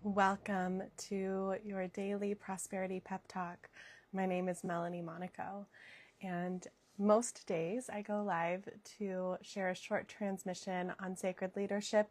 Welcome to your daily Prosperity Pep Talk. My name is Melanie Monaco, and most days I go live to share a short transmission on sacred leadership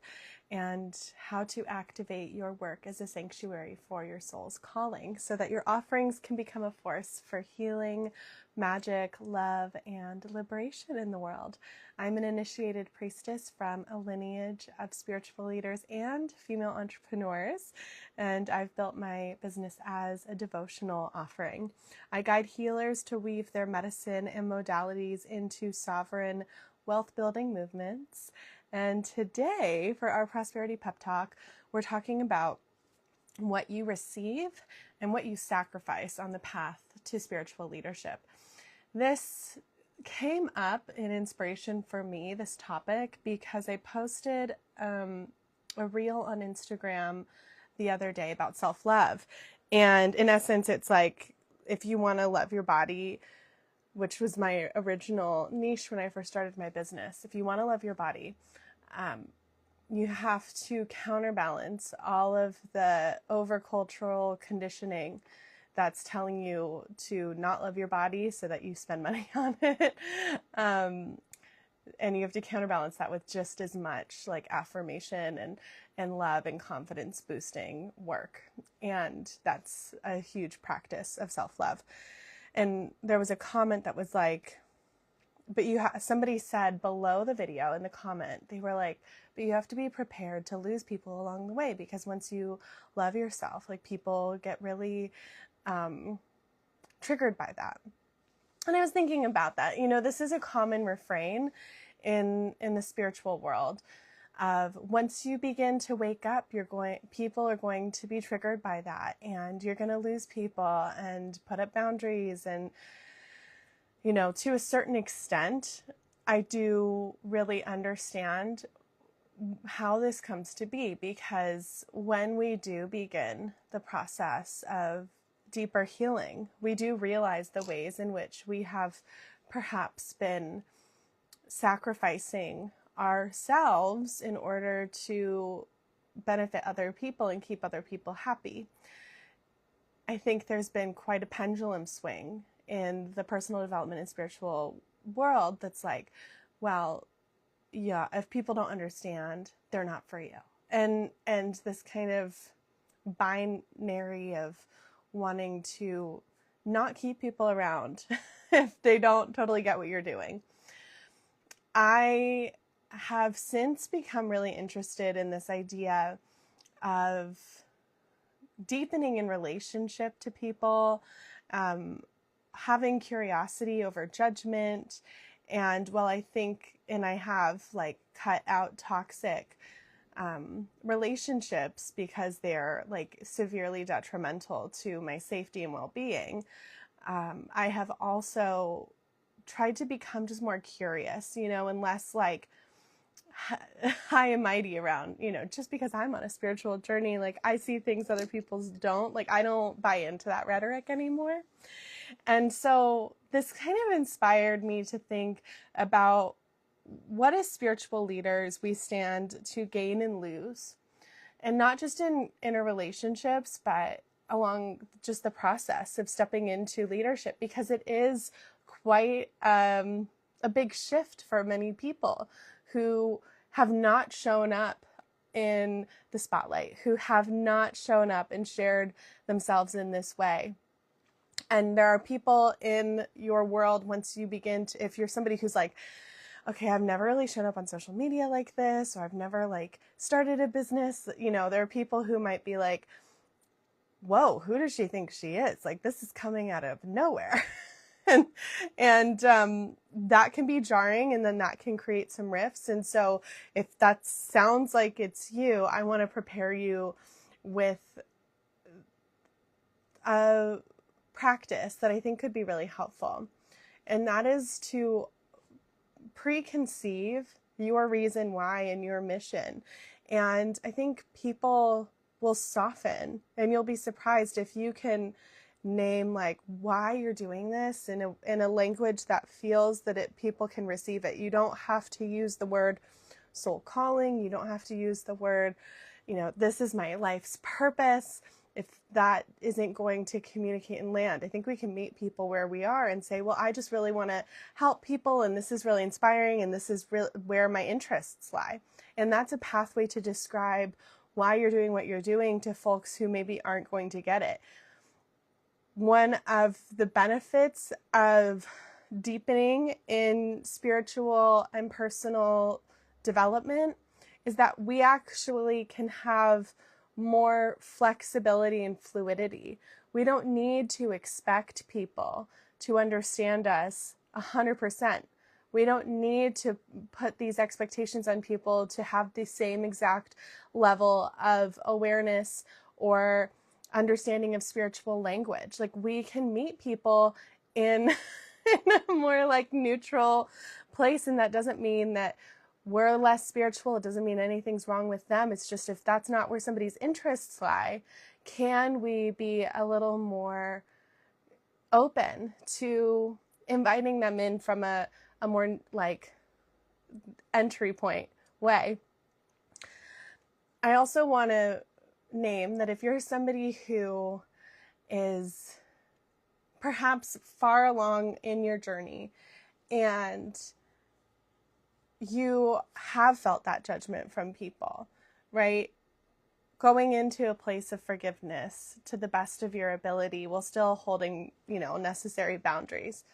and how to activate your work as a sanctuary for your soul's calling so that your offerings can become a force for healing, magic, love, and liberation in the world. I'm an initiated priestess from a lineage of spiritual leaders and female entrepreneurs, and I've built my business as a devotional offering. I guide healers to weave their medicine and modalities into sovereign wealth-building movements. And today, for our Prosperity Pep Talk, we're talking about what you receive and what you sacrifice on the path to spiritual leadership. This came up in inspiration for me, this topic, because I posted a reel on Instagram the other day about self-love. And in essence, it's like, if you want to love your body, which was my original niche when I first started my business, if you want to love your body, you have to counterbalance all of the overcultural conditioning that's telling you to not love your body so that you spend money on it. And you have to counterbalance that with just as much like affirmation and love and confidence boosting work. And that's a huge practice of self-love. And there was a comment that was like, but somebody said below the video in the comment, they were like, but you have to be prepared to lose people along the way, because once you love yourself, like, people get really triggered by that. And I was thinking about that. You know, this is a common refrain in the spiritual world of, once you begin to wake up, people are going to be triggered by that, and you're going to lose people and put up boundaries. And, you know, to a certain extent, I do really understand how this comes to be, because when we do begin the process of deeper healing, we do realize the ways in which we have perhaps been sacrificing ourselves in order to benefit other people and keep other people happy. I think there's been quite a pendulum swing in the personal development and spiritual world that's like, well, yeah, if people don't understand, they're not for you. And this kind of binary of wanting to not keep people around if they don't totally get what you're doing. I have since become really interested in this idea of deepening in relationship to people, having curiosity over judgment. And while I think, and I have like cut out toxic relationships because they're like severely detrimental to my safety and well-being, I have also tried to become just more curious, you know, and less like high and mighty around, you know, just because I'm on a spiritual journey, like I see things other people don't, like I don't buy into that rhetoric anymore. And so this kind of inspired me to think about, what as spiritual leaders we stand to gain and lose, and not just in interrelationships, but along just the process of stepping into leadership, because it is quite a big shift for many people who have not shown up in the spotlight, who have not shown up and shared themselves in this way. And there are people in your world, once you begin to, if you're somebody who's like, okay, I've never really shown up on social media like this, or I've never like started a business, you know, there are people who might be like, whoa, who does she think she is? Like, this is coming out of nowhere. and that can be jarring, and then that can create some rifts. And so if that sounds like it's you, I want to prepare you with a practice that I think could be really helpful. And that is to preconceive your reason why and your mission. And I think people will soften, and you'll be surprised if you can name like why you're doing this in a language that feels that people can receive it. You don't have to use the word soul calling. You don't have to use the word, this is my life's purpose, if that isn't going to communicate and land. I think we can meet people where we are and say, well, I just really want to help people, and this is really inspiring, and this is where my interests lie. And that's a pathway to describe why you're doing what you're doing to folks who maybe aren't going to get it. One of the benefits of deepening in spiritual and personal development is that we actually can have more flexibility and fluidity. We don't need to expect people to understand us 100%. We don't need to put these expectations on people to have the same exact level of awareness or understanding of spiritual language. Like, we can meet people in a more like neutral place, and that doesn't mean that we're less spiritual. It doesn't mean anything's wrong with them. It's just, if that's not where somebody's interests lie, can we be a little more open to inviting them in from a more like entry point way? I also want to name that if you're somebody who is perhaps far along in your journey and you have felt that judgment from people, right? Going into a place of forgiveness to the best of your ability while still holding, necessary boundaries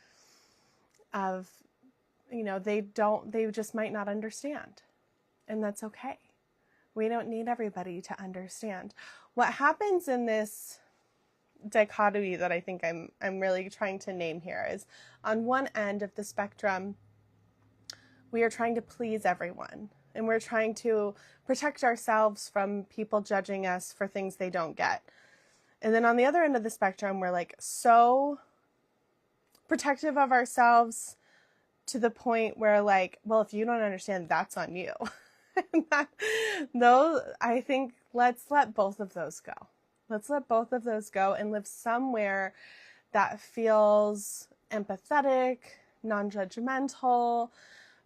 of, they just might not understand. And that's okay. We don't need everybody to understand. What happens in this dichotomy that I think I'm really trying to name here is, on one end of the spectrum, we are trying to please everyone, and we're trying to protect ourselves from people judging us for things they don't get. And then on the other end of the spectrum, we're like so protective of ourselves to the point where, like, well, if you don't understand, that's on you. I think let's let both of those go. Let's let both of those go and live somewhere that feels empathetic, non-judgmental,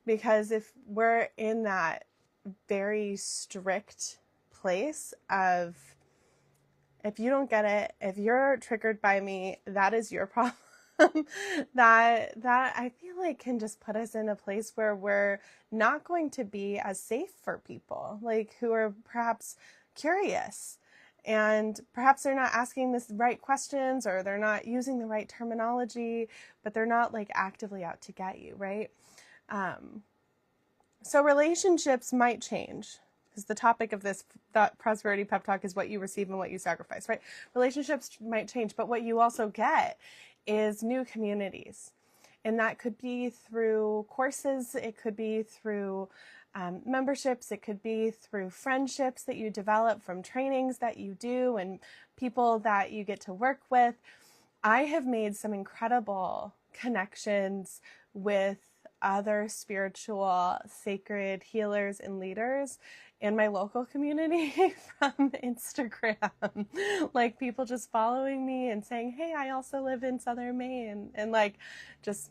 because if we're in that very strict place of, if you don't get it, if you're triggered by me, that is your problem, that I feel like can just put us in a place where we're not going to be as safe for people, like, who are perhaps curious, and perhaps they're not asking the right questions, or they're not using the right terminology, but they're not like actively out to get you, right? So relationships might change, because the topic of that Prosperity Pep Talk is what you receive and what you sacrifice, right? Relationships might change, but what you also get is new communities. And that could be through courses, it could be through memberships, it could be through friendships that you develop from trainings that you do and people that you get to work with. I have made some incredible connections with other spiritual, sacred healers and leaders in my local community from Instagram. Like, people just following me and saying, hey, I also live in Southern Maine, and like just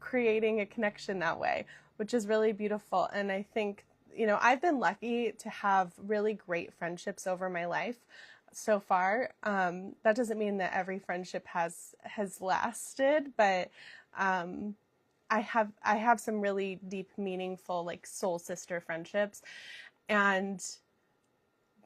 creating a connection that way, which is really beautiful. And I think, I've been lucky to have really great friendships over my life so far. That doesn't mean that every friendship has lasted, but I have some really deep, meaningful, like, soul sister friendships. And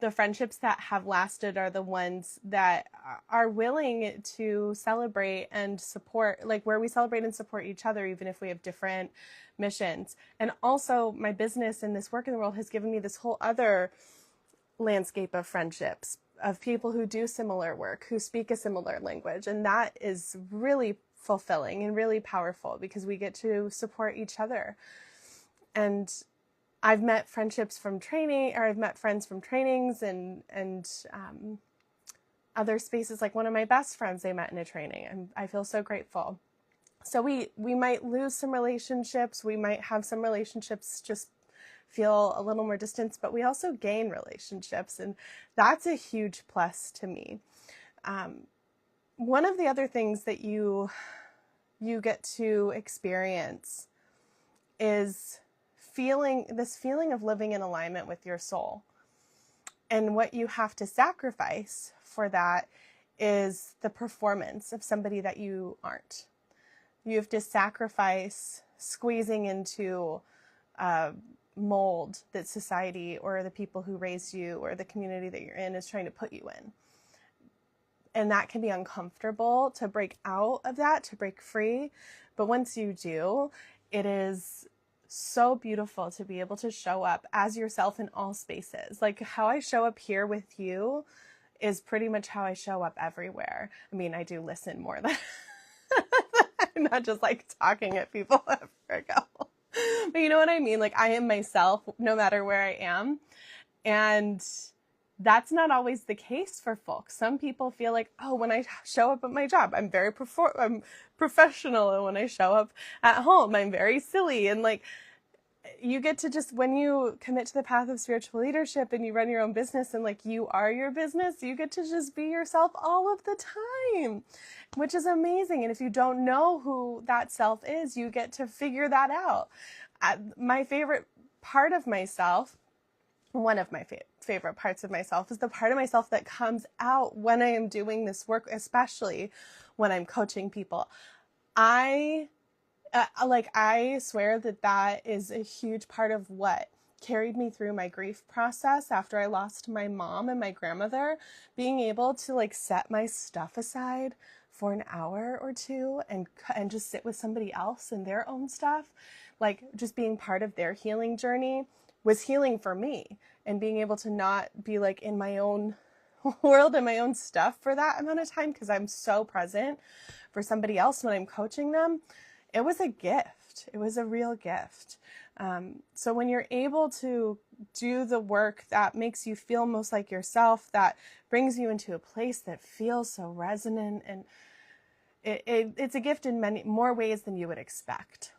the friendships that have lasted are the ones that are willing to celebrate and support, like, where we celebrate and support each other, even if we have different missions. And also, my business and this work in the world has given me this whole other landscape of friendships, of people who do similar work, who speak a similar language. And that is really fulfilling and really powerful, because we get to support each other. And I've met friendships from training, or I've met friends from trainings and other spaces. Like, one of my best friends I met in a training, and I feel so grateful. So we might lose some relationships. We might have some relationships just feel a little more distant, but we also gain relationships, and that's a huge plus to me. One of the other things that you get to experience is this feeling of living in alignment with your soul. And what you have to sacrifice for that is the performance of somebody that you aren't. You have to sacrifice squeezing into a mold that society or the people who raised you or the community that you're in is trying to put you in. And that can be uncomfortable to break out of that, to break free. But once you do, it is so beautiful to be able to show up as yourself in all spaces. Like how I show up here with you is pretty much how I show up everywhere. I mean, I do listen more than I'm not just like talking at people ever ago. But you know what I mean? Like I am myself no matter where I am. And that's not always the case for folks. Some people feel like, oh, when I show up at my job, I'm professional. And when I show up at home, I'm very silly. And like, you get to just, when you commit to the path of spiritual leadership and you run your own business and like you are your business, you get to just be yourself all of the time, which is amazing. And if you don't know who that self is, you get to figure that out. My favorite part of myself, one of my favorite parts of myself is the part of myself that comes out when I am doing this work, especially when I'm coaching people. I swear that is a huge part of what carried me through my grief process after I lost my mom and my grandmother. Being able to like set my stuff aside for an hour or two and just sit with somebody else and their own stuff, like just being part of their healing journey was healing for me. And being able to not be like in my own world and my own stuff for that amount of time, because I'm so present for somebody else when I'm coaching them, it was a gift. It was a real gift. So when you're able to do the work that makes you feel most like yourself, that brings you into a place that feels so resonant, and it's a gift in many more ways than you would expect.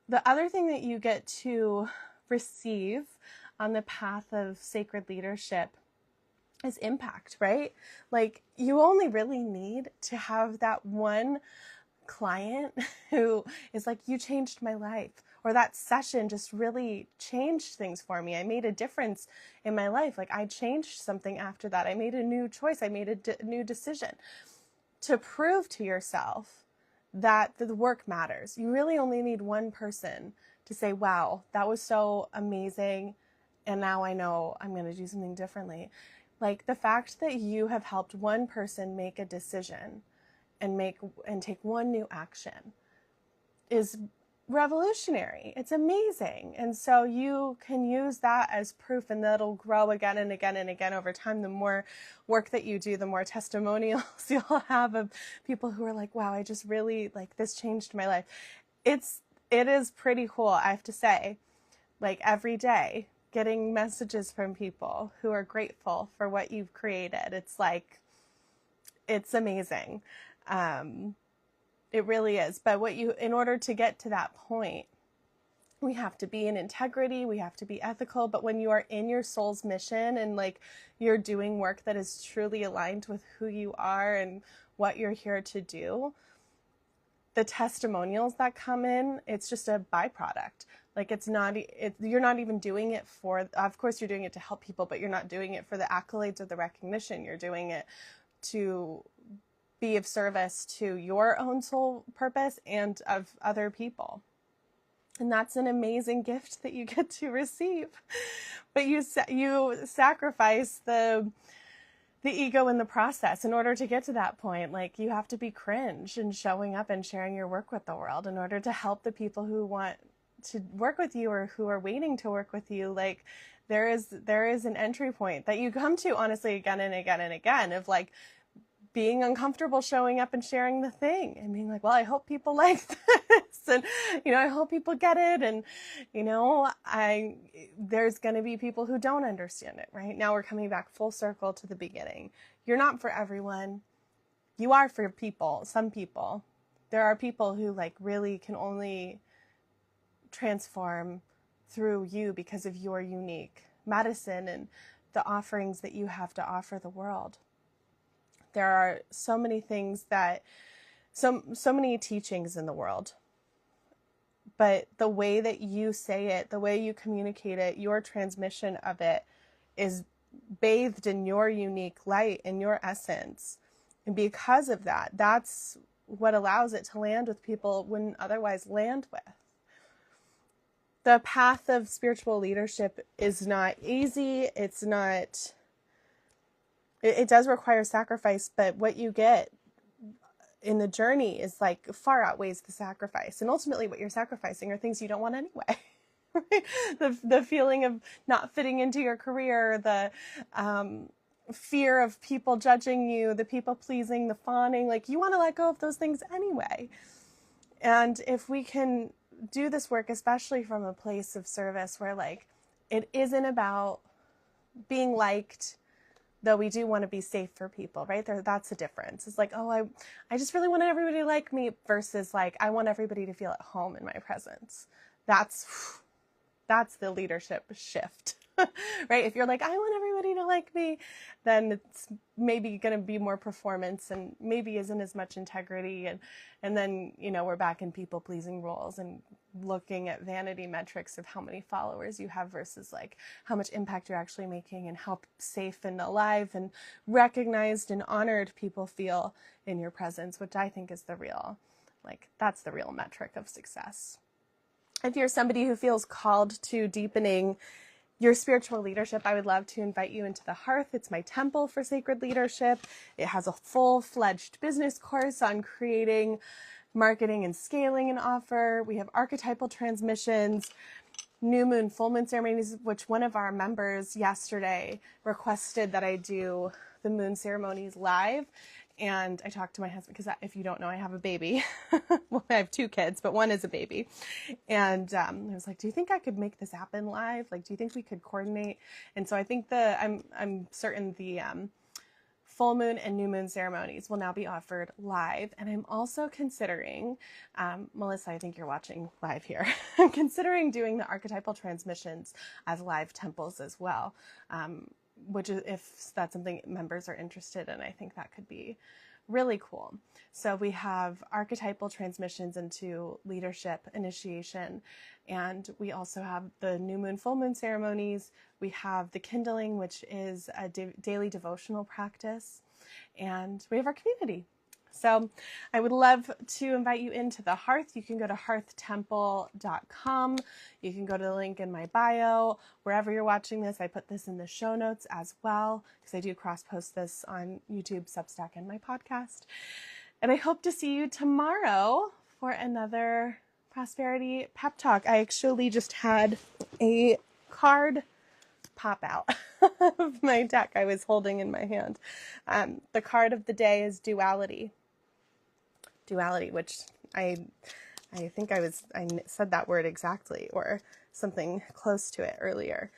The other thing that you get to receive on the path of sacred leadership is impact, right? Like you only really need to have that one client who is like, you changed my life, or that session just really changed things for me. I made a difference in my life. Like I changed something after that. I made a new choice. I made a new decision to prove to yourself that the work matters. You really only need one person to say, wow, that was so amazing. And now I know I'm going to do something differently. Like the fact that you have helped one person make a decision and take one new action is revolutionary. It's amazing. And so you can use that as proof, and that'll grow again and again and again over time. The more work that you do, the more testimonials you'll have of people who are like, wow, I just really, like, this changed my life. It is pretty cool, I have to say. Like every day, getting messages from people who are grateful for what you've created. It's like, it's amazing. It really is. But in order to get to that point, we have to be in integrity. We have to be ethical. But when you are in your soul's mission and like you're doing work that is truly aligned with who you are and what you're here to do, the testimonials that come in, it's just a byproduct. Like you're not even doing it for, of course you're doing it to help people, but you're not doing it for the accolades or the recognition. You're doing it to be of service to your own soul purpose and of other people. And that's an amazing gift that you get to receive. But you sacrifice the ego in the process in order to get to that point. Like you have to be cringe and showing up and sharing your work with the world in order to help the people who want to work with you or who are waiting to work with you. Like there is an entry point that you come to, honestly, again and again and again, of like being uncomfortable showing up and sharing the thing and being like, well, I hope people like this, and I hope people get it, and there's going to be people who don't understand it. Right now we're coming back full circle to the beginning. You're not for everyone. You are for people. Some people. There are people who like really can only transform through you because of your unique medicine and the offerings that you have to offer the world. There are so many things so many teachings in the world, but the way that you say it, the way you communicate it, your transmission of it is bathed in your unique light, in your essence. And because of that, that's what allows it to land with people it wouldn't otherwise land with. The path of spiritual leadership is not easy. It does require sacrifice, but what you get in the journey is like far outweighs the sacrifice. And ultimately what you're sacrificing are things you don't want anyway. The feeling of not fitting into your career, the fear of people judging you, the people pleasing, the fawning, like you want to let go of those things anyway. And if we can do this work, especially from a place of service where like it isn't about being liked, though we do want to be safe for people, right? That's the difference. It's like, oh, I just really want everybody to like me versus like, I want everybody to feel at home in my presence. That's the leadership shift, right? If you're like, I want everybody to like me, then it's maybe going to be more performance and maybe isn't as much integrity. And then, we're back in people pleasing roles and looking at vanity metrics of how many followers you have versus like how much impact you're actually making and how safe and alive and recognized and honored people feel in your presence, which I think is that's the real metric of success. If you're somebody who feels called to deepening your spiritual leadership, I would love to invite you into the Hearth. It's my temple for sacred leadership. It has a full-fledged business course on creating, marketing, and scaling an offer. We have archetypal transmissions, new moon, full moon ceremonies, which one of our members yesterday requested that I do the moon ceremonies live. And I talked to my husband, because if you don't know, I have a baby. Well, I have 2 kids, but one is a baby. And I was like, do you think I could make this happen live? Like, do you think we could coordinate? And so I think I'm certain the full moon and new moon ceremonies will now be offered live. And I'm also considering, Melissa, I think you're watching live here. I'm considering doing the archetypal transmissions as live temples as well. Which is, if that's something members are interested in, I think that could be really cool. So we have archetypal transmissions into leadership initiation, and we also have the new moon, full moon ceremonies. We have the kindling, which is a daily devotional practice, and we have our community. So I would love to invite you into the Hearth. You can go to hearthtemple.com. You can go to the link in my bio. Wherever you're watching this, I put this in the show notes as well, because I do cross-post this on YouTube, Substack, and my podcast. And I hope to see you tomorrow for another Prosperity Pep Talk. I actually just had a card pop out of my deck I was holding in my hand. The card of the day is duality. Duality, which I think I said that word exactly, or something close to it earlier.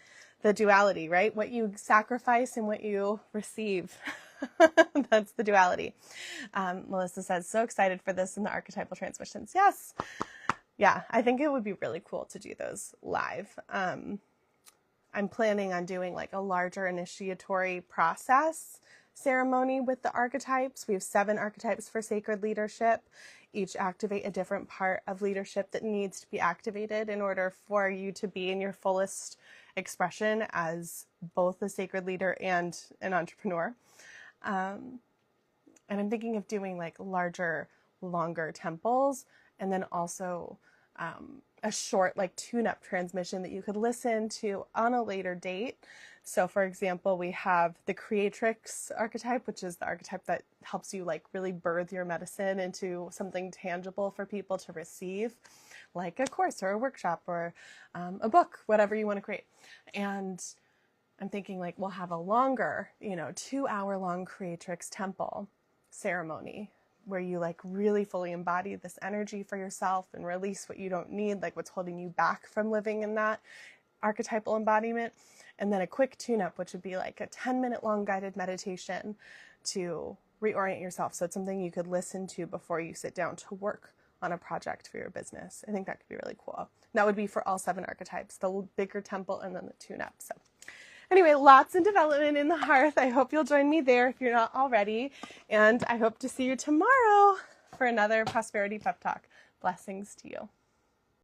The duality, right? What you sacrifice and what you receive. That's the duality. Melissa says, so excited for this in the archetypal transmissions. Yes. Yeah, I think it would be really cool to do those live. I'm planning on doing like a larger initiatory process ceremony with the archetypes. We have 7 archetypes for sacred leadership. Each activate a different part of leadership that needs to be activated in order for you to be in your fullest expression as both a sacred leader and an entrepreneur. And I'm thinking of doing like larger, longer temples, and then also a short like tune-up transmission that you could listen to on a later date. So for example, we have the creatrix archetype, which is the archetype that helps you like really birth your medicine into something tangible for people to receive, like a course or a workshop or a book, whatever you want to create. And I'm thinking like we'll have a longer, 2-hour-long creatrix temple ceremony where you like really fully embody this energy for yourself and release what you don't need, like what's holding you back from living in that archetypal embodiment. And then a quick tune-up, which would be like a 10-minute long guided meditation to reorient yourself. So it's something you could listen to before you sit down to work on a project for your business. I think that could be really cool. That would be for all 7 archetypes, the bigger temple and then the tune-up. So anyway, lots in development in the Hearth. I hope you'll join me there if you're not already. And I hope to see you tomorrow for another Prosperity Pep Talk. Blessings to you.